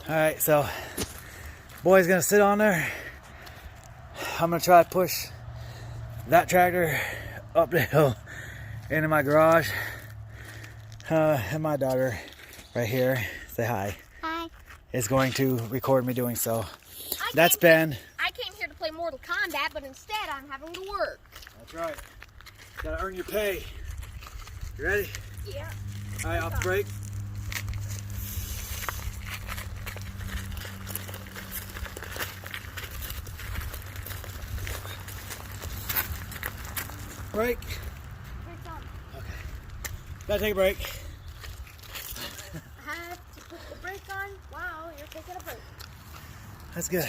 Alright, so boy's gonna sit on there. I'm gonna try to push that tractor up the hill into my garage. And my daughter right here, say hi. Hi. Is going to record me doing so. That's Ben. I came here to play Mortal Kombat, but instead I'm having to work. That's right. Gotta earn your pay. You ready? Yeah. Alright, off the brake. Brake. Brake's on. Okay. Gotta take a break. I have to put the brake on. Wow, you're taking a break. That's good.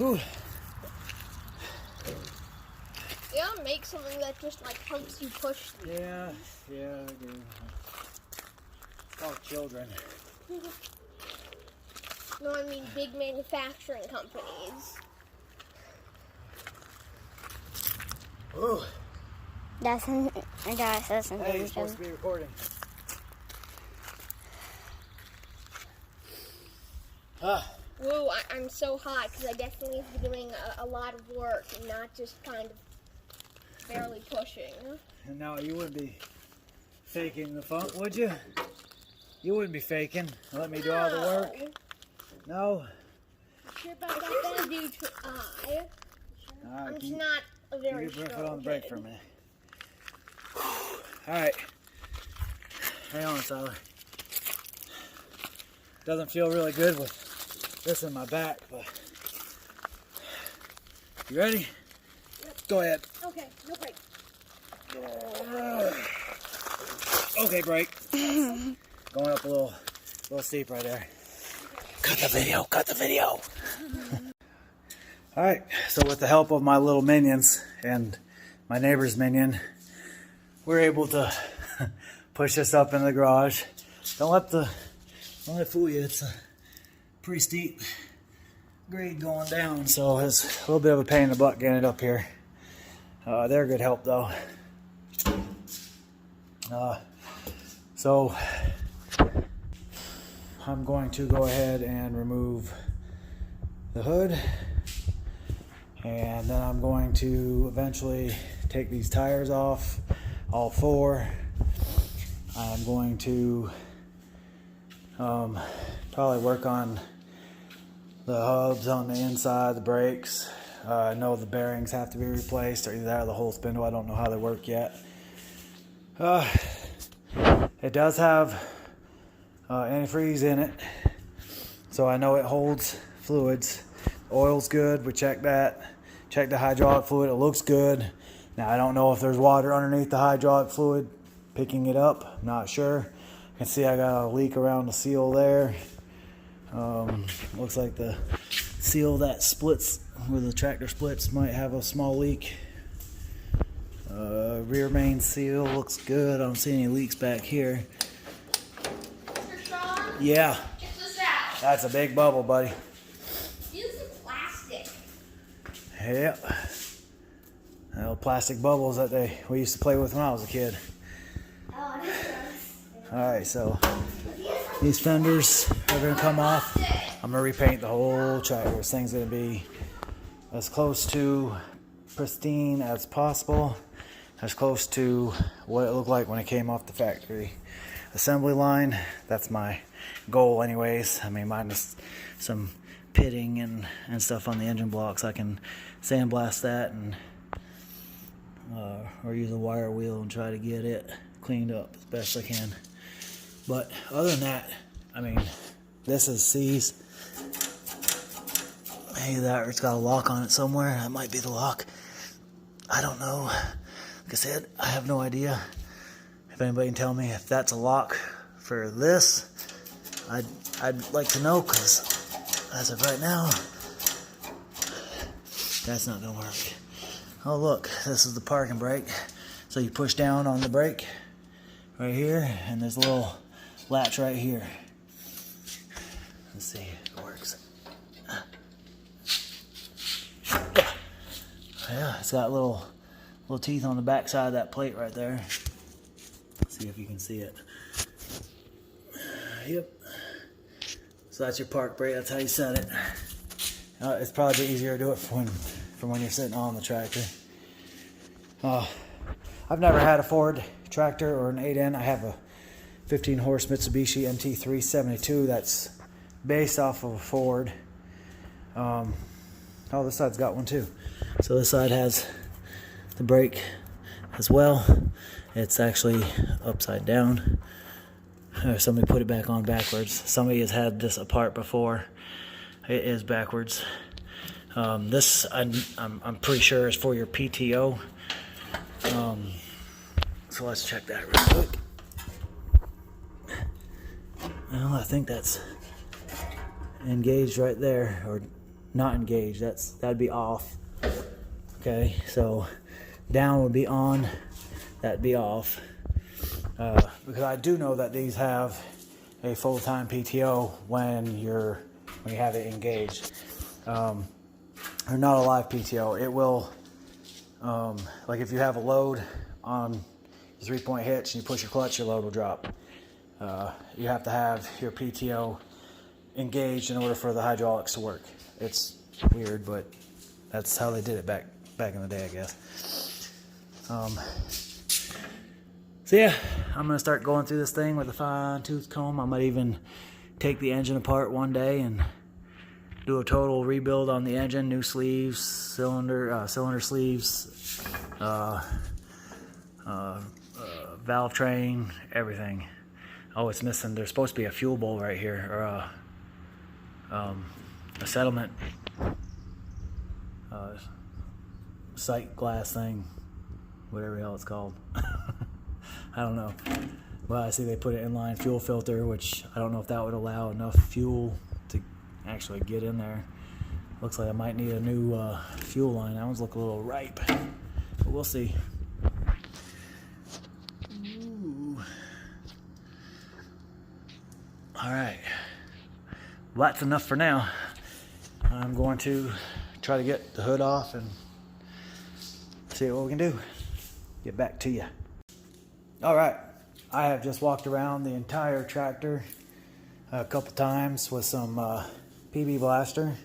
Ooh. Yeah, make something that just like helps you push. Yeah, I do. It's called children. No, I mean big manufacturing companies. Ooh. That's an Hey, you're supposed to be recording. Whoa, I'm so hot because I definitely have to be doing a lot of work and not just kind of barely pushing. And now you wouldn't be faking the funk, would you? You wouldn't be faking. Let me do all the work. No. Sure about that? I do try. I'm just not a very Keep your strong foot on the brake kid. for a minute. Alright. Hang on, Tyler. Doesn't feel really good with this in my back, but you ready? Yep. Go ahead. Okay, no break. Okay, brake. Going up a little steep right there. Cut the video, cut the video. Alright, so with the help of my little minions and my neighbor's minion, we're able to push this up in the garage. Don't let it fool you. It's a pretty steep grade going down, so it's a little bit of a pain in the butt getting it up here. They're a good help though. So I'm going to go ahead and remove the hood, and then I'm going to eventually take these tires off, all four. I'm going to probably work on the hubs on the inside, the brakes. I know the bearings have to be replaced, or either that or the whole spindle. I don't know how they work yet. It does have antifreeze in it, so I know it holds fluids. Oil's good, we checked that. Checked the hydraulic fluid, it looks good. Now I don't know if there's water underneath the hydraulic fluid picking it up, I'm not sure. You can see I got a leak around the seal there. Looks like the seal that splits, where the tractor splits, might have a small leak. Rear main seal looks good. I don't see any leaks back here. Mr. Shawn? Yeah. Check this out. That's a big bubble, buddy. Use the plastic. Yep. Little plastic bubbles that we used to play with when I was a kid. Oh, this is. Alright, so these fenders are going to come off. I'm going to repaint the whole tractor. This thing's going to be as close to pristine as possible, as close to what it looked like when it came off the factory assembly line. That's my goal anyways. I mean, minus some pitting and stuff on the engine blocks. I can sandblast that and or use a wire wheel and try to get it cleaned up as best I can. But other than that, I mean, this is C's. Hey, it's got a lock on it somewhere. That might be the lock. I don't know. Like I said, I have no idea. If anybody can tell me if that's a lock for this, I'd like to know, because as of right now, that's not gonna work. Oh look, this is the parking brake. So you push down on the brake right here, and there's a little latch right here. Let's see if it works. Yeah, it's got little teeth on the back side of that plate right there. Let's see if you can see it. Yep. So that's your park brake. That's how you set it. It's probably easier to do it from when you're sitting on the tractor. I've never had a Ford tractor or an 8N. I have a 15 horse Mitsubishi MT372 that's based off of a Ford. Oh, this side's got one too. So this side has the brake as well. It's actually upside down. Somebody put it back on backwards. Somebody has had this apart before. It is backwards. This I'm pretty sure is for your PTO. So let's check that real quick. Well, I think that's engaged right there, or not engaged. That'd be off. Okay, so down would be on, that'd be off. Because I do know that these have a full-time PTO when you have it engaged, or not a live PTO. It will, like if you have a load on your 3-point hitch and you push your clutch, your load will drop. You have to have your PTO engaged in order for the hydraulics to work. It's weird, but that's how they did it back in the day, I guess. So yeah, I'm gonna start going through this thing with a fine-tooth comb. I might even take the engine apart one day and do a total rebuild on the engine, new sleeves, cylinder sleeves, valve train, everything. Oh, it's missing. There's supposed to be a fuel bowl right here, or a settlement sight glass thing, whatever the hell it's called. I don't know. Well, I see they put an inline fuel filter, which I don't know if that would allow enough fuel to actually get in there. Looks like I might need a new fuel line. That one's looking a little ripe, but we'll see. Ooh. All right. Well, that's enough for now. I'm going to try to get the hood off and see what we can do. Get back to you. All right, I have just walked around the entire tractor a couple times with some PB Blaster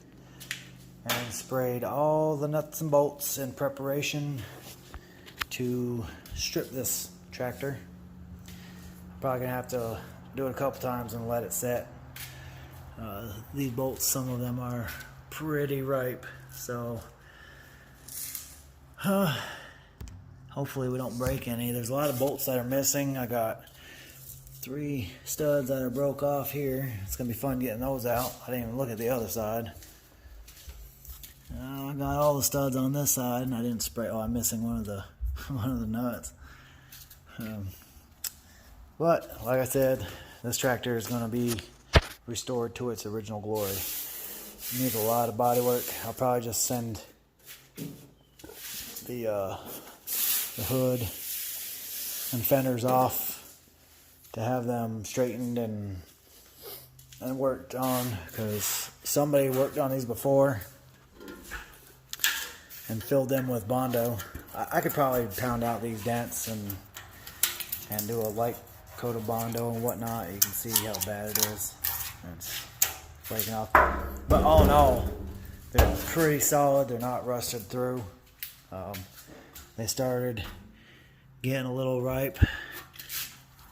and sprayed all the nuts and bolts in preparation to strip this tractor. Probably gonna have to do it a couple times and let it set. These bolts, some of them are pretty ripe, so hopefully we don't break any. There's a lot of bolts that are missing. I got 3 studs that are broke off here. It's gonna be fun getting those out. I didn't even look at the other side. I got all the studs on this side, and I didn't spray. Oh, I'm missing one of the nuts. But like I said, this tractor is gonna be restored to its original glory. It needs a lot of body work. I'll probably just send the hood and fenders off to have them straightened and worked on, because somebody worked on these before and filled them with Bondo. I could probably pound out these dents and do a light coat of Bondo and whatnot. You can see how bad it is. It's flaking off. But all in all, they're pretty solid. They're not rusted through. They started getting a little ripe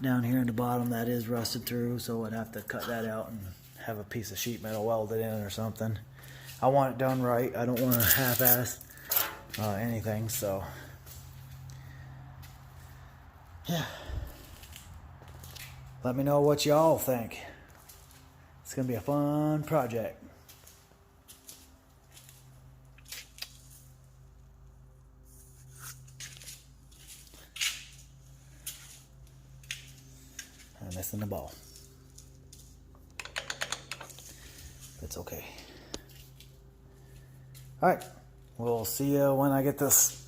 down here in the bottom. That is rusted through, so I'd have to cut that out and have a piece of sheet metal welded in or something. I want it done right. I don't want to half-ass anything, so yeah. Let me know what y'all think. It's gonna be a fun project. I'm missing the ball. It's okay. All right, we'll see you when I get this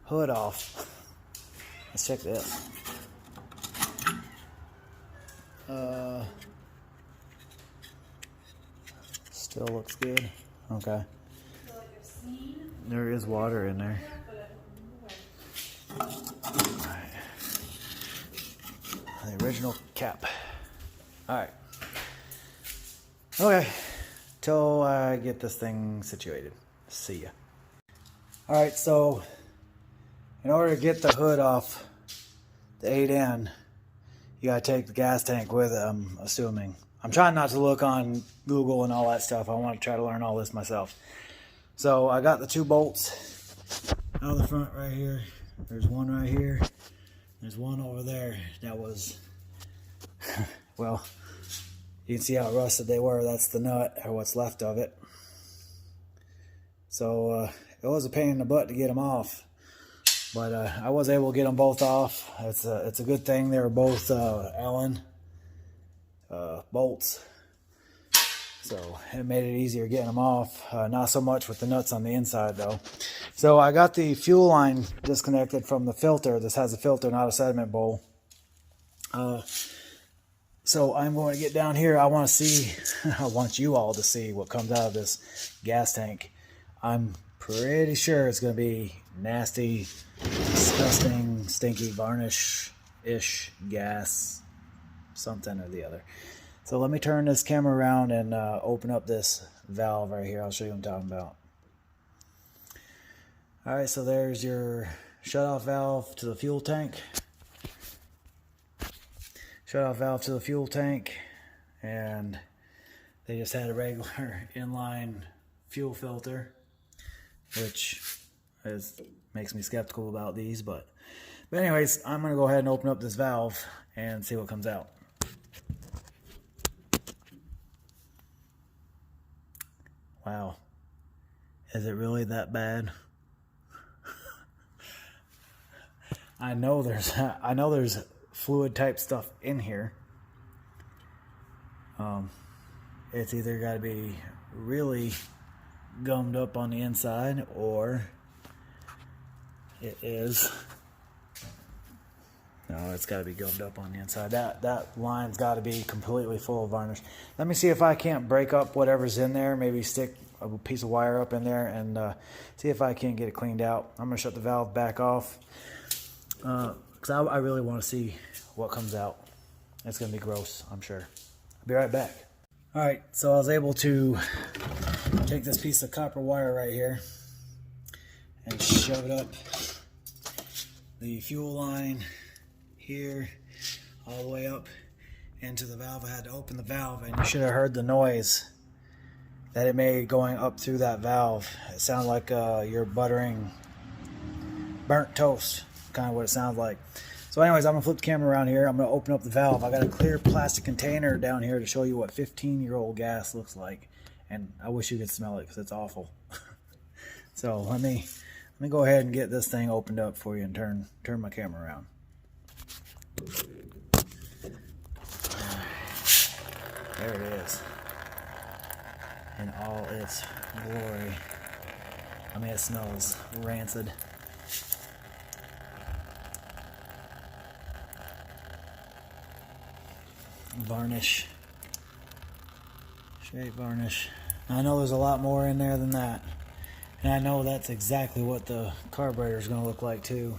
hood off. Let's check this. Still looks good. Okay. There is water in there. Alright. The original cap. Alright. Okay. Till I get this thing situated. See ya. Alright, so in order to get the hood off the 8N, you gotta take the gas tank with it, I'm assuming. I'm trying not to look on Google and all that stuff. I want to try to learn all this myself. So I got the 2 bolts out of the front right here. There's one right here. There's one over there that was, well, you can see how rusted they were. That's the nut, or what's left of it. So it was a pain in the butt to get them off. But I was able to get them both off. It's a good thing they were both Allen bolts. So it made it easier getting them off. Not so much with the nuts on the inside though. So I got the fuel line disconnected from the filter. This has a filter, not a sediment bowl. So I'm going to get down here. I want to see, I want you all to see what comes out of this gas tank. I'm pretty sure it's going to be nasty, disgusting, stinky, varnish-ish gas, something or the other. So let me turn this camera around and open up this valve right here. I'll show you what I'm talking about. Alright, so there's your shutoff valve to the fuel tank. Shutoff valve to the fuel tank. And they just had a regular inline fuel filter, which makes me skeptical about these. But anyways, I'm going to go ahead and open up this valve and see what comes out. Wow. Is it really that bad? I know there's fluid type stuff in here. It's either got to be really gummed up on the inside, or it is. No, it's got to be gummed up on the inside. That line's got to be completely full of varnish. Let me see if I can't break up whatever's in there. Maybe stick a piece of wire up in there and see if I can't get it cleaned out. I'm going to shut the valve back off because I really want to see what comes out. It's going to be gross, I'm sure. I'll be right back. Alright, so I was able to take this piece of copper wire right here and shove it up the fuel line here all the way up into the valve. I had to open the valve, and you should have heard the noise that it made going up through that valve. It sounded like you're buttering burnt toast, kind of what it sounds like. So anyways, I'm gonna flip the camera around here. I'm gonna open up the valve. I got a clear plastic container down here to show you what 15-year-old gas looks like, and I wish you could smell it because it's awful. So let me go ahead and get this thing opened up for you and turn my camera around. There it is in all its glory. I mean, it smells rancid. Varnish, straight varnish. I know there's a lot more in there than that, and I know that's exactly what the carburetor is going to look like too,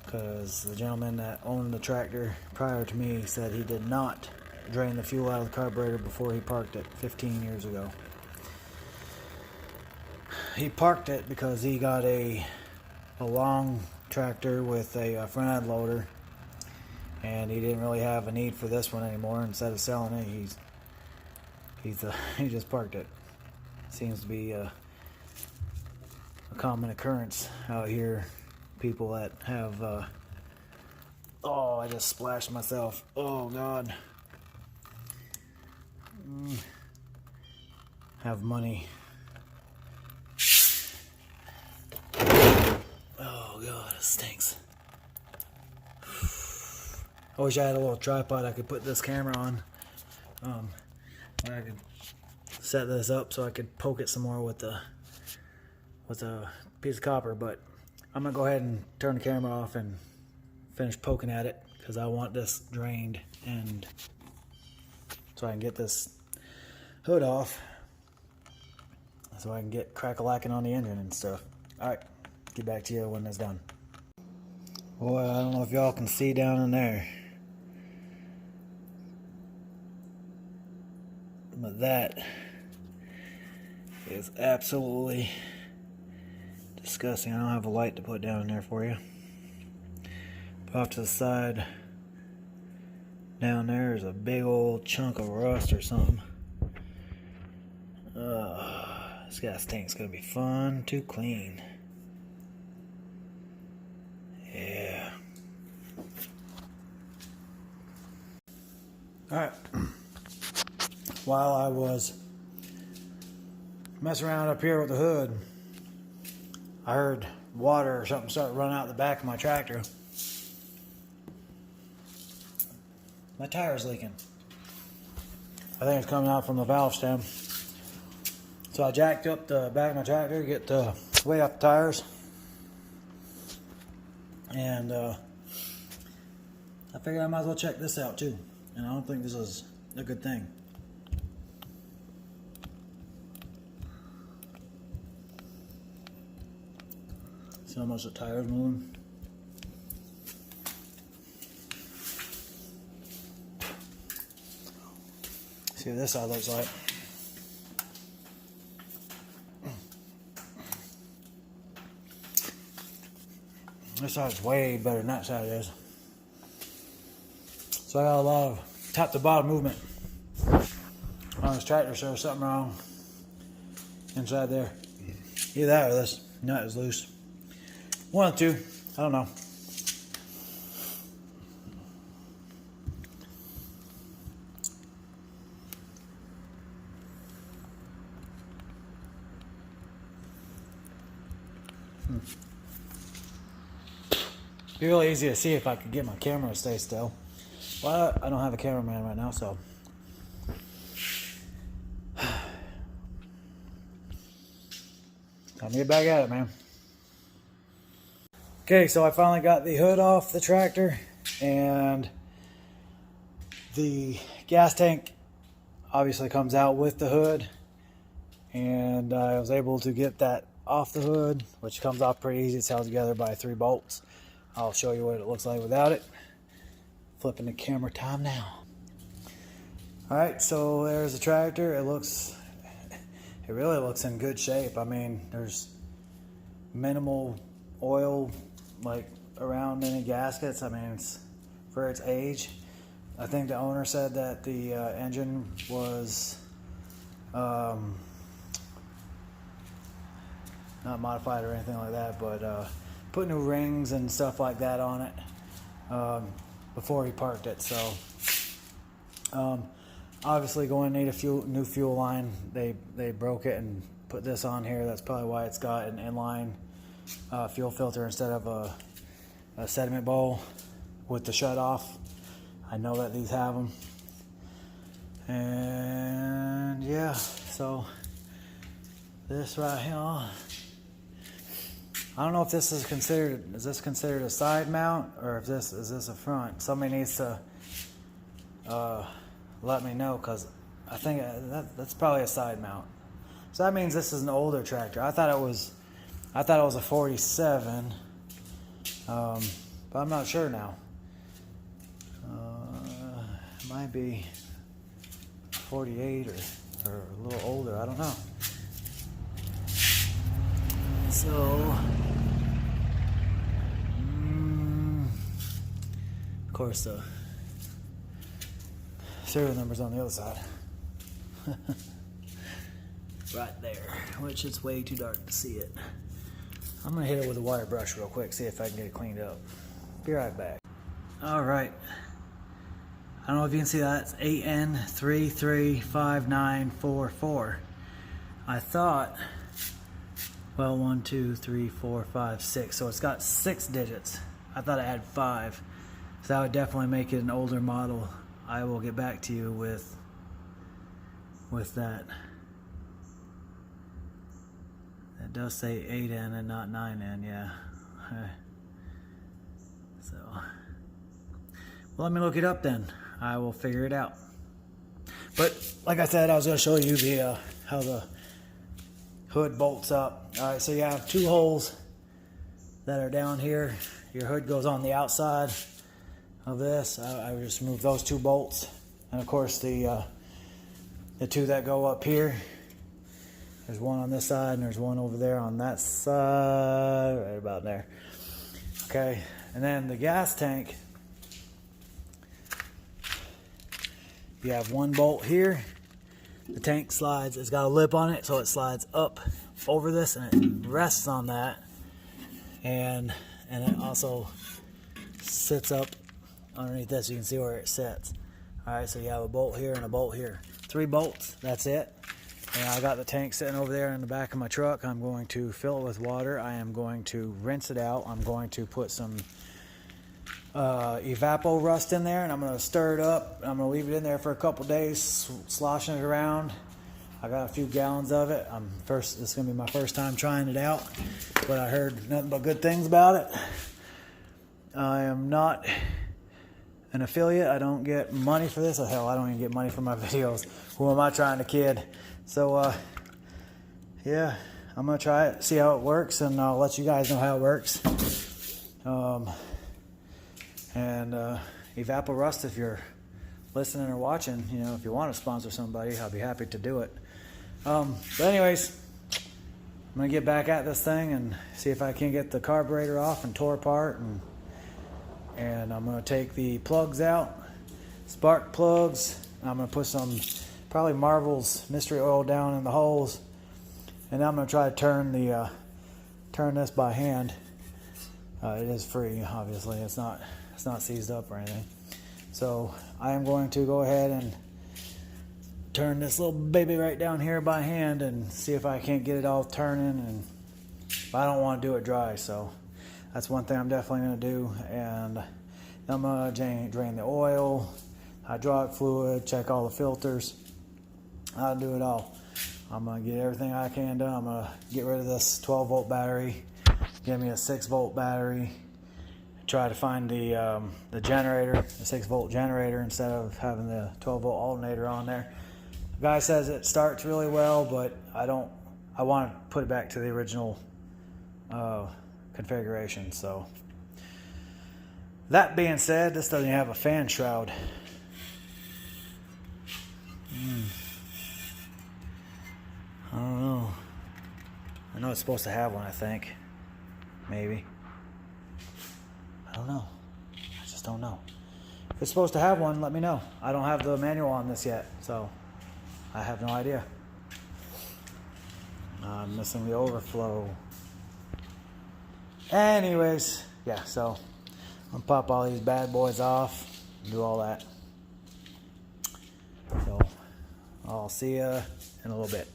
because the gentleman that owned the tractor prior to me said he did not drain the fuel out of the carburetor before he parked it 15 years ago. He parked it because he got a long tractor with a front end loader, and he didn't really have a need for this one anymore. Instead of selling it, he just parked it. Seems to be a common occurrence out here. People that have oh, I just splashed myself. Oh God. Have money. Oh God, it stinks. I wish I had a little tripod I could put this camera on. I could set this up so I could poke it some more with a piece of copper, but I'm gonna go ahead and turn the camera off and finish poking at it because I want this drained, and so I can get this hood off so I can get crack-a-lacking on the engine and stuff. Alright, get back to you when it's done. Boy, I don't know if y'all can see down in there. But that is absolutely disgusting. I don't have a light to put down in there for you. But off to the side down there is a big old chunk of rust or something. This gas tank's gonna be fun to clean. Yeah. Alright. While I was messing around up here with the hood, I heard water or something start running out the back of my tractor. My tire's leaking. I think it's coming out from the valve stem. So I jacked up the back of my tractor to get the weight off the tires. And I figured I might as well check this out too. And I don't think this is a good thing. See how much the tire's moving? See what this side looks like. This side's way better than that side is. So I got a lot of top to bottom movement on this tractor, so there's something wrong inside there. Either that or this nut is loose. One of the two, I don't know. It'd be really easy to see if I could get my camera to stay still. But I don't have a cameraman right now, so. Time to get back at it, man. Okay, so I finally got the hood off the tractor, and the gas tank obviously comes out with the hood, and I was able to get that off the hood, which comes off pretty easy. It's held together by 3 bolts. I'll show you what it looks like without it. Flipping the camera time now. Alright, so there's the tractor. It really looks in good shape. I mean, there's minimal oil like around any gaskets. I mean, it's for its age. I think the owner said that the engine was not modified or anything like that, but put new rings and stuff like that on it before he parked it. So obviously going to need a new fuel line. They broke it and put this on here. That's probably why it's got an inline fuel filter instead of a sediment bowl with the shut off. I know that these have them. And yeah, so this right here, I don't know if this is considered a side mount or if this is a front. Somebody needs to let me know, because I think that's probably a side mount. So that means this is an older tractor. I thought it was a 47, but I'm not sure now. It might be 48 or a little older. I don't know. So, of course, the serial number's on the other side. Right there, which it's way too dark to see it. I'm gonna hit it with a wire brush real quick, see if I can get it cleaned up. Be right back. All right. I don't know if you can see that. It's AN335944. I thought, well, 1, 2, 3, 4, 5, 6. So it's got 6 digits. I thought it had 5. So that would definitely make it an older model. I will get back to you with that. That does say 8N and not 9N, yeah. So, well, let me look it up then. I will figure it out. But like I said, I was going to show you the how the hood bolts up. All right, so you have 2 holes that are down here. Your hood goes on the outside of this. I would just remove those 2 bolts, and of course the the two that go up here. There's one on this side and there's one over there on that side, right about there. Okay, and then the gas tank, you have one bolt here. The tank slides, it's got a lip on it, so it slides up over this and it rests on that. And it also sits up underneath this. You can see where it sits. Alright, so you have a bolt here and a bolt here. 3 bolts, that's it. And I got the tank sitting over there in the back of my truck. I'm going to fill it with water. I am going to rinse it out. I'm going to put some evapo rust in there, and I'm going to stir it up. I'm going to leave it in there for a couple days, sloshing it around. I got a few gallons of it. This is going to be my first time trying it out, but I heard nothing but good things about it. I am not an affiliate. I don't get money for this. Oh, hell, I don't even get money for my videos. Who am I trying to kid? So, yeah, I'm going to try it, see how it works, and I'll let you guys know how it works. Evapo Rust, if you're listening or watching, you know, if you want to sponsor somebody, I'll be happy to do it. But anyways, I'm going to get back at this thing and see if I can get the carburetor off and tore apart, and I'm going to take the plugs out, spark plugs. I'm going to put some probably Marvel's mystery oil down in the holes, and I'm going to try to turn this by hand. It is free, obviously. It's not seized up or anything. So I am going to go ahead and turn this little baby right down here by hand and see if I can't get it all turning. And I don't want to do it dry, so that's one thing I'm definitely going to do. And I'm going to drain the oil, hydraulic fluid, check all the filters. I'll do it all. I'm going to get everything I can done. I'm going to get rid of this 12-volt battery, give me a 6-volt battery, try to find the generator, the 6-volt generator, instead of having the 12-volt alternator on there. The guy says it starts really well, but I want to put it back to the original configuration. So that being said, this doesn't have a fan shroud. I don't know. I know it's supposed to have one, I think. Maybe. I don't know. I just don't know. If it's supposed to have one, let me know. I don't have the manual on this yet, so I have no idea. I'm missing the overflow. Anyways, yeah, so I'm gonna pop all these bad boys off and do all that. So I'll see you in a little bit.